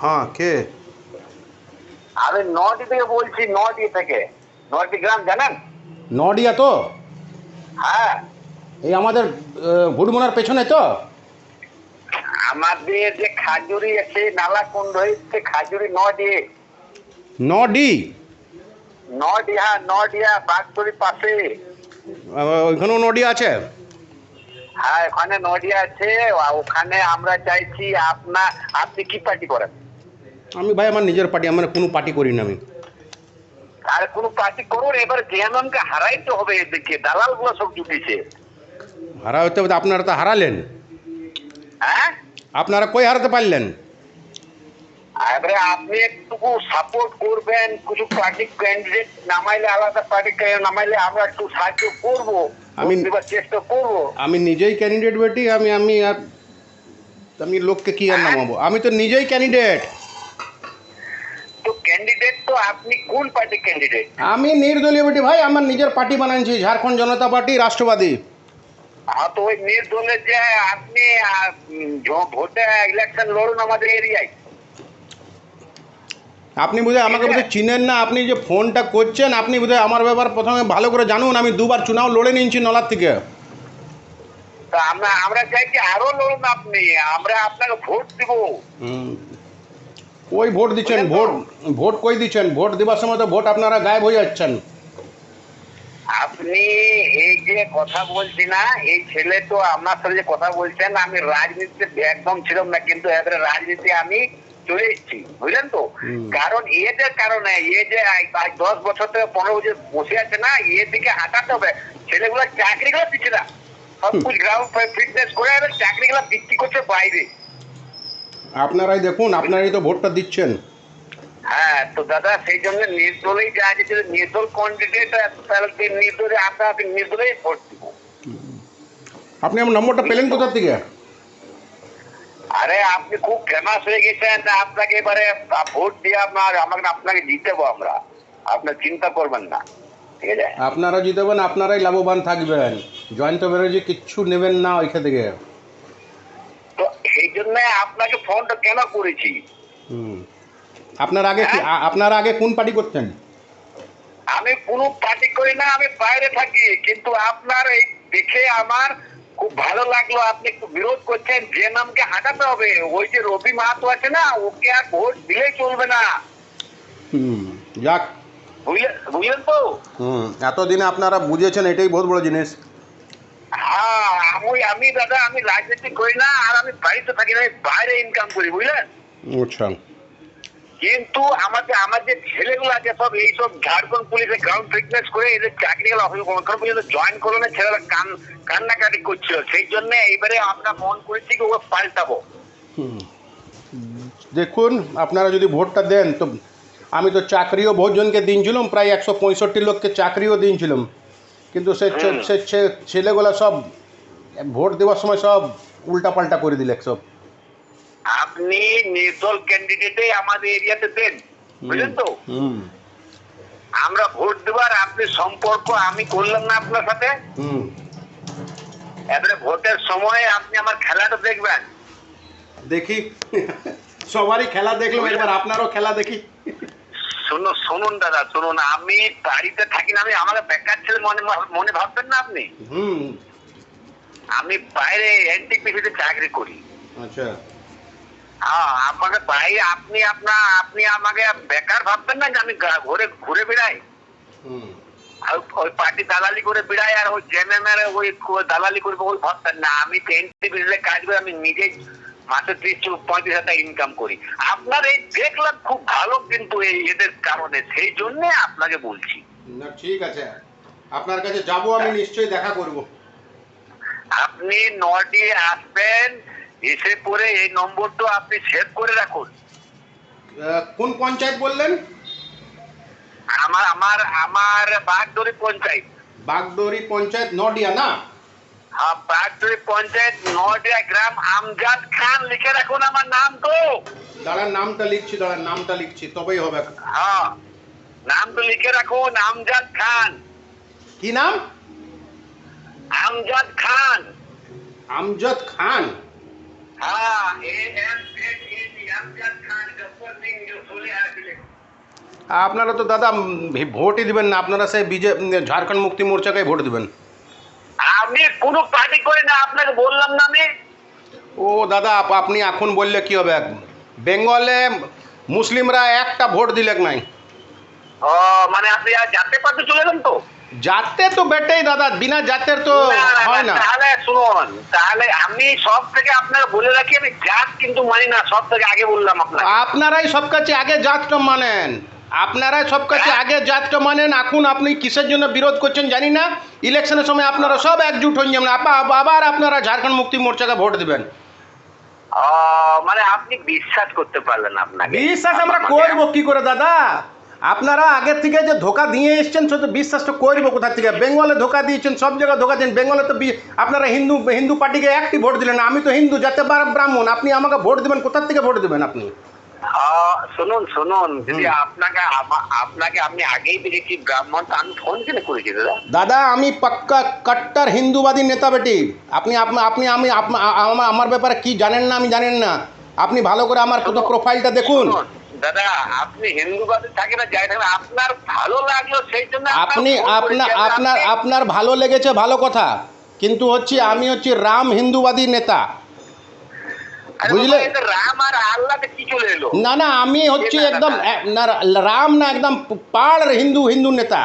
হ্যাঁ, কে? আমি নটি থেকে বলছি, নটি থেকে। নটি গ্রাম জানেন? নডিয়া তো? হ্যাঁ, এই আমাদের ভুটমোনার পেছনে তো? আমাদের যে খাজুরি আছে নালাকুণ্ড হচ্ছে খাজুরি নডি। নডি? নডিয়া, নডিয়া বাগদড়ির পাশে। ওইখানেও নডিয়া আছে? হ্যাঁ, ওখানে নডিয়া আছে। ওখানে আমরা চাইছি আপনি কি পার্টি করেন? আমি ভাই আমার নিজের পার্টি, আমার কোনো পার্টি করি না আমি। আর কোন পার্টি করুন, এবার জেএমএমকে হারাইতে হবে। এদিকে দালাল গুলো সব জুটিছে। হারা হতে হবে, আপনারা তো হারালেন। হ্যাঁ, আপনারা কই হারাতে পারলেন? এবারে আপনি একটু সাপোর্ট করবেন, কিছু পার্টি ক্যান্ডিডেট নামাইলে, আলাদা পার্টি নামাইলে আমরা একটু সাহায্য করবো, দেবার চেষ্টা করবো। আমি নিজেই ক্যান্ডিডেট বেটি, আমি লোককে কি আর নামাবো? আমি তো নিজেই ক্যান্ডিডেট। তো ক্যান্ডিডেট তো আপনি কোন পার্টি ক্যান্ডিডেট? আমি নির্দলীয় বেটি ভাই, আমার নিজের পার্টি বানাইছি, ঝাড়খণ্ড জনতা পার্টি, রাষ্ট্রবাদী। হ্যাঁ, তো ওই নির্দলের যে আপনি ভোটে ইলেকশন লড়ুন আমাদের এরিয়ায়। আপনি বোধহয় আমাকে বোধহয় চিনেন না। আপনি যে ফোনটা করছেন, আপনি বোধহয় আমার ব্যাপার প্রথমে ভালো করে জানুন। আমি দুবার চুনাও লড়ে নিয়েছি নলার থেকে। তা আমরা চাইছি আরো লড়ুন আপনি, আমরা আপনাকে ভোট দিব। কই ভোট দিচ্ছেন? ভোট কই দিচ্ছেন? ভোট দেওয়ার সময় তো ভোট আপনারা গায়েব হয়ে যাচ্ছেন। আপনি এই যে কথা বলছি না, এই ছেলে তো আপনার সাথে যে কথা বলছেন, আমি রাজনীতিতে একদম ছিলাম না, কিন্তু এবারে রাজনীতি আমি চলে এসেছি, বুঝলেন তো? কারণ এদের কারণে, এ যে 10 বছর থেকে 15 বছর বসে আছে না, এর দিকে হাঁটাতে হবে। ছেলেগুলো চাকরিগুলো দিচ্ছে না, সব কিছু গ্রাউন্ড ফিটনেস করে এবার চাকরিগুলো বিক্রি করছে বাইরে। আপনারাই দেখুন, আপনারাই তো ভোটটা দিচ্ছেন। হ্যাঁ, তো দাদা সেই জন্য নির্দলেই যা আছে, যদি নির্দল ক্যান্ডিডেট তাহলে নির্দলে আপনি নির্দলেই ভোট দিব। আপনি আমার নম্বরটা পেলেন কোথা থেকে? আরে আপনি খুব ফেমাস হয়ে গেছেন, আপনাকে এবারে ভোট দিয়ে আপনাকে জিতাবো আমরা, আপনার চিন্তা করবেন না, ঠিক আছে? আপনারা জিতবেন, আপনারাই লাভবান থাকবেন। জয়ন্ত ব্যানার্জি কিচ্ছু নেবেন না ওইখান থেকে। তো সেই জন্য আপনাকে ফোনটা কেন করেছি। আপনারা আগে কোন পার্টি করতেন? আমি কোনো পার্টি করি না, আমি বাইরে থাকি, কিন্তু আপনার এই দেখে আমার খুব ভালো লাগলো। আপনি একটু বিরোধ করছেন, যে নামকে হাঁটাতে হবে। ওই যে রবি মাহাতো আছে না, ওকে আর ভোট দিলেই চলবে না। যাক, বুঝলেন তো? এতদিনে আপনারা বুঝেছেন, এটাই বহুত বড় জিনিস। হ্যাঁ, আমি দাদা, আমি রাজনীতি করি না, আর আমি বাড়িতে থাকি না, আমি বাইরে ইনকাম করি, বুঝলেন? আচ্ছা। কিন্তু আমার যে ছেলেগুলো আছে সব এইসব ঝাড়খণ্ড পুলিশে গ্রাউন্ড ফিটনেস করে এদের চাকরিগুলো পর্যন্ত জয়েন করলো না, ছেলেরা কান্নাকাটি করছিল। সেই জন্য এইবারে আমরা মন করেছি কি ও পাল্টাবো। দেখুন, আপনারা যদি ভোটটা দেন, তো আমি তো চাকরিও বহুজনকে দিয়েছিলাম, প্রায় 165 লোককে চাকরিও দিয়েছিলাম, কিন্তু সে ছেলেগুলো সব ভোট দেওয়ার সময় সব উল্টাপাল্টা করে দিলে সব। আপনি নির্দল ক্যান্ডিডেটে আমাদের এরিয়াতে দেন, বুঝলেন তো? আমরা ভোট দেবার, আপনি সম্পর্ক আমি করলাম না আপনার সাথে। এবারে ভোটের সময় আপনি আমার খেলাটা দেখবেন। দেখি, সবারই খেলা দেখলাম, এবার আপনারও খেলা দেখি। শুনুন দাদা, শুনুন, আমি বাড়িতে থাকি না, আমি আমাকে বেকার ছেলে মনে ভাববেন না আপনি। আমি বাইরে এনটিপিসিতে চাকরি করি। আচ্ছা। হ্যাঁ, আমাকে বাইরে আপনি আমাকে বেকার ভাববেন না যে আমি ঘুরে বেড়াই, ওই পার্টি দালালি করে বেড়াই, আর ওই জেএমএম ওই দালালি করবো ওই ভাববেন না। আমি তো এনটিপিসিতে কাজ করে আমি নিজেই মাসে 30-35 হাজার ইনকাম করি। আপনার এই দেখলাম খুব ভালো, কিন্তু এদের কারণে, সেই জন্য আপনাকে বলছি। না, ঠিক আছে, আপনার কাছে যাব, আমি নিশ্চয়ই দেখা করব। আপনি নটি আসবেন, এসে পরে এই নম্বরটা আপনি সেভ করে রাখুন। কোন পঞ্চায়েত বললেন? আমার বাগদড়ি পঞ্চায়েত। বাগদড়ি পঞ্চায়েত, নডিয়া না? হ্যাঁ, বাগদড়ি পঞ্চায়েত, নডিয়া গ্রাম, আমজাদ খান লিখে রাখুন আমার নাম তো। দাঁড়ান, নামটা লিখছি, তবেই হবে। হ্যাঁ, নাম তো লিখে রাখুন, আমজাদ খান। কি নাম? আমজাদ খান। আমজাদ খান? হ্যাঁ, AMZAD, আমজাদ খান। আপনারা তো দাদা ভোটই দিবেন না, আপনারা সেই ঝাড়খণ্ড মুক্তি মোর্চাকে ভোট দিবেন। আমি কোনো পার্টি করি না, আপনাকে বললাম না আমি। ও দাদা আপনি এখন বললে কি হবে, বেঙ্গলে মুসলিমরা একটা ভোট দিলে নাই। ও মানে আপনি আর জাতীয় পার্টি চলে গেলেন তো? জাতে তো বেটেই দাদা, বিনা জাতের তো হয় না। তাহলে শুনুন, তাহলে আমি সব থেকে আপনাকে বলে রাখি, আমি জাত কিন্তু মানি না, সব থেকে আগে বললাম আপনাকে। আপনারাই সব কাছে আগে জাতটা মানেন, আপনারাই সব কাছে আগে জাতটা মানেন। এখন আপনি কিসের জন্য বিরোধ করছেন জানি না, ইলেকশনের সময় আপনারা সব একজুট হয়ে যাবেন, আবার আপনারা ঝাড়খণ্ড মুক্তি মোর্চাকে ভোট দিবেন। মানে আপনি বিশ্বাস করতে পারলেন আপনাকে? বিশ্বাস আমরা করবো কি করে দাদা, আপনারা আগের থেকে যে ধোকা দিয়ে এসছেন সে তো বিশ্বাসটা করবো কোথা থেকে? বেঙ্গলে ধোকা দিয়েছেন, সব জায়গায় ধোকা দিয়েছেন। বেঙ্গলে তো আপনারা হিন্দু পার্টিকে একটি ভোট দিলেন, আমি তো হিন্দু জাতে ব্রাহ্মণ, আপনি আমাকে ভোট দেবেন, কোথা থেকে ভোট দেবেন আপনি? শুনুন, যদি আপনাকে আমি আগেই দেখেছি ব্রাহ্মণ, তো আমি ফোন কেন করেছি দাদা? দাদা আমি পাক্কা কাট্টার হিন্দুবাদী নেতা বেটি। আপনি আমার ব্যাপারে কি জানেন না, আমি জানেন না। আপনি ভালো করে আমার কত প্রোফাইলটা দেখুন। দাদা আপনি হিন্দুবাদী থাকে না যাই থাকেন, আপনার ভালো লাগলো সেই জন্য আপনার ভালো লেগেছে, ভালো কথা, কিন্তু হচ্ছে আমি হচ্ছে রাম হিন্দুবাদী নেতা, বুঝলে? রাম আর আল্লাহতে কি চলে এলো? না আমি হচ্ছে একদম না রাম না, একদম পাড় হিন্দু নেতা।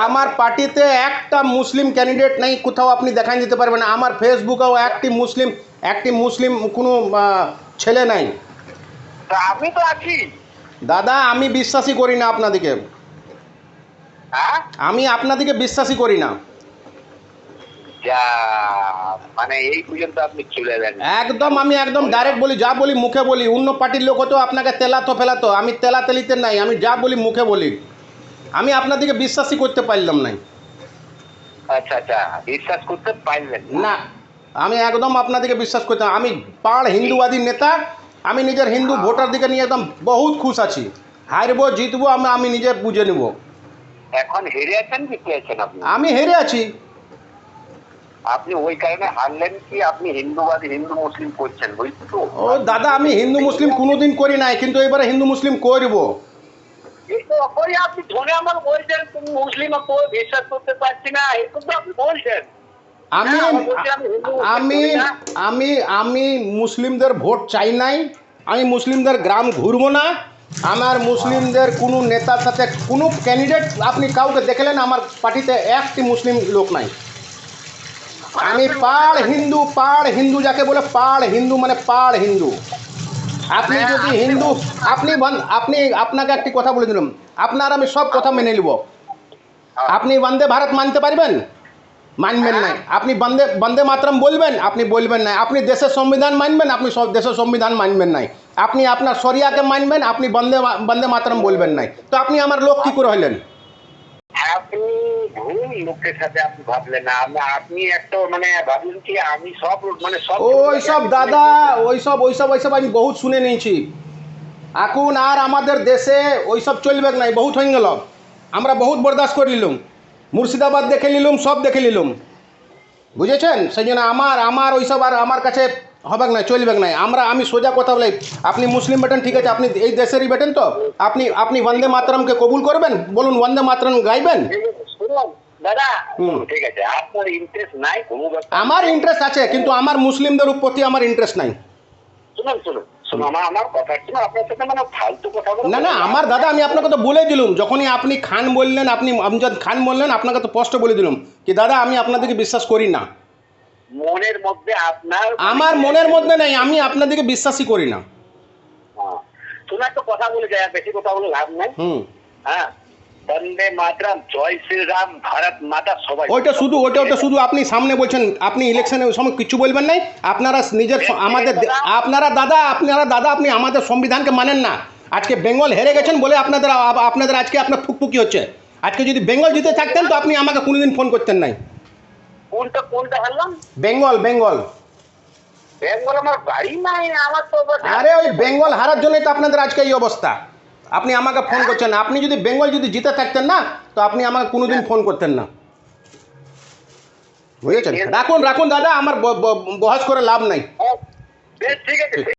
আমার পার্টিতে একটা মুসলিম ক্যান্ডিডেট নেই, কোথাও আপনি দেখাই দিতে পারবেন না। আমার ফেসবুকেও একটি মুসলিম কোনো ছেলে নাই। আমি তো আছি দাদা, আমি বিশ্বাসই করি না আপনাদেরকে, আমি আপনাদেরকে বিশ্বাসই করি না। মানে এই পর্যন্ত আপনি চলে এলেন? একদম আমি একদম ডাইরেক্ট বলি, যা বলি মুখে বলি। অন্য পার্টির লোক হতো আপনাকে তেলাতো ফেলাতো, আমি তেলাতেলিতে নাই, আমি যা বলি মুখে বলি। আমি আপনাদেরকে বিশ্বাসই করতে পারলাম না। আচ্ছা বিশ্বাস করতে পারলেন না? আমি একদম আপনাদেরকে বিশ্বাস করতাম। আমি পাড় হিন্দুবাদী নেতা, আমি নিজের হিন্দু ভোটারদিকে নিয়ে একদম বহুত খুশ আছি। হারবো জিতবো আমি নিজে বুঝে নেব। এখন হেরে আছেন কি পেয়েছেন আপনি? আমি হেরে আছি। আপনি ওই কারণে হারলেন কি? আপনি হিন্দু মুসলিম করছেন, বুঝলি তো? ও দাদা, আমি হিন্দু মুসলিম কোনোদিন করি নাই, কিন্তু এবারে হিন্দু মুসলিম করব। আপনি ধরে আমার বলছেন তুমি মুসলিম, বিশ্বাস করতে পারছি না, এরকম তো আপনি বলছেন। আমি মুসলিমদের ভোট চাই নাই, আমি মুসলিমদের গ্রাম ঘুরবো না। আমার মুসলিমদের কোনো নেতার সাথে কোনো ক্যান্ডিডেট আপনি কাউকে দেখলেন আমার পার্টিতে একটি মুসলিম লোক নাই। আমি পাড় হিন্দু যাকে বলে পাড় হিন্দু, মানে পাড় হিন্দু। আপনি যদি হিন্দু আপনি আপনাকে একটি কথা বলে দিলাম, আপনার আমি সব কথা মেনে নিব। আপনি বন্দে ভারত মানতে পারবেন? মানবেন নাই। আপনি বন্দে মাতরম বলবেন? আপনি বলবেন না। আপনি দেশের সংবিধান মানবেন? আপনি সব দেশের সংবিধান মানবেন নাই। আপনি আপনার শরিয়াকে মানবেন? আপনি বন্দে মাতরম বলবেন নাই। তো আপনি আমার লোক কি করে হলেন? আপনি ভুল লোকের সাথে আপনি ভাবলেন না। আপনি একটা মানে ভাবলেন কি আমি সব মানে সব ওইসব দাদা, ওইসব আমি বহুত শুনে নিয়েছি। এখন আর আমাদের দেশে ওইসব চলবে নাই, বহুত হয়ে গেল। আমরা বহুত বরদাস্ত করে নিলাম, মুর্শিদাবাদ দেখে নিলাম, সব দেখে নিলাম, বুঝেছেন? সেই জন্য আমার ওইসব আর আমার কাছে হবে না, চলবে না। আমি সোজা কথা বলি, আপনি মুসলিম বেটেন, ঠিক আছে, আপনি এই দেশেরই বেটেন, তো আপনি বন্দে মাতরমকে কবুল করবেন? বলুন, বন্দে মাতরম গাইবেন? দাদা ঠিক আছে, আপনার ইন্টারেস্ট নাই কোনো ব্যাপার। আমার ইন্টারেস্ট আছে, কিন্তু আমার মুসলিমদের প্রতি আমার ইন্টারেস্ট নাই। শুনুন আমার কথা শুনুন, আপনার সাথে মানে ফালতু কথা বলে না আমার দাদা, আমি আপনাকে তো বলে দিলাম, যখনই আপনি খান বললেন, আপনি আমজাদ খান বললেন, আপনাকে তো স্পষ্ট বলে দিলাম কি দাদা আমি আপনাদেরকে বিশ্বাস করি না। মনের মধ্যে আপনার আমার মনের মধ্যে নাই, আমি আপনাদেরকে বিশ্বাসই করি না। শুনুন একটা কথা বলে যায়, বেশি কথা বলে লাভ নাই। হ্যাঁ, বন্দে মাতরম, জয় শ্রীরাম, ভারত মাতা, সবাই। ওটা শুধু আপনি সামনে বলছেন, আপনি ইলেকশনের সময় কিছু বলবেন নাই। আপনারা নিজের আপনারা দাদা আপনি আমাদের সংবিধানকে মানেন না। আজকে বেঙ্গল হেরে গেছেন বলে আপনাদের আজকে আপনার ফুকফুকি হচ্ছে। আজকে যদি বেঙ্গল জিতে থাকতেন তো আপনি আমাকে কোনোদিন ফোন করতেন নাই। কোনটা হারলাম? বেঙ্গল আমার বাড়ি নাই, আমার তো। আরে ওই বেঙ্গল হারার জন্যই তো আপনাদের আজকে এই অবস্থা। আপনি আমাকে ফোন করছেন না। আপনি যদি বেঙ্গল জিতে থাকতেন না তো আপনি আমাকে কোনোদিন ফোন করতেন না, বুঝেছেন? রাখুন দাদা, আমার বহস করে লাভ নাই। ঠিক আছে।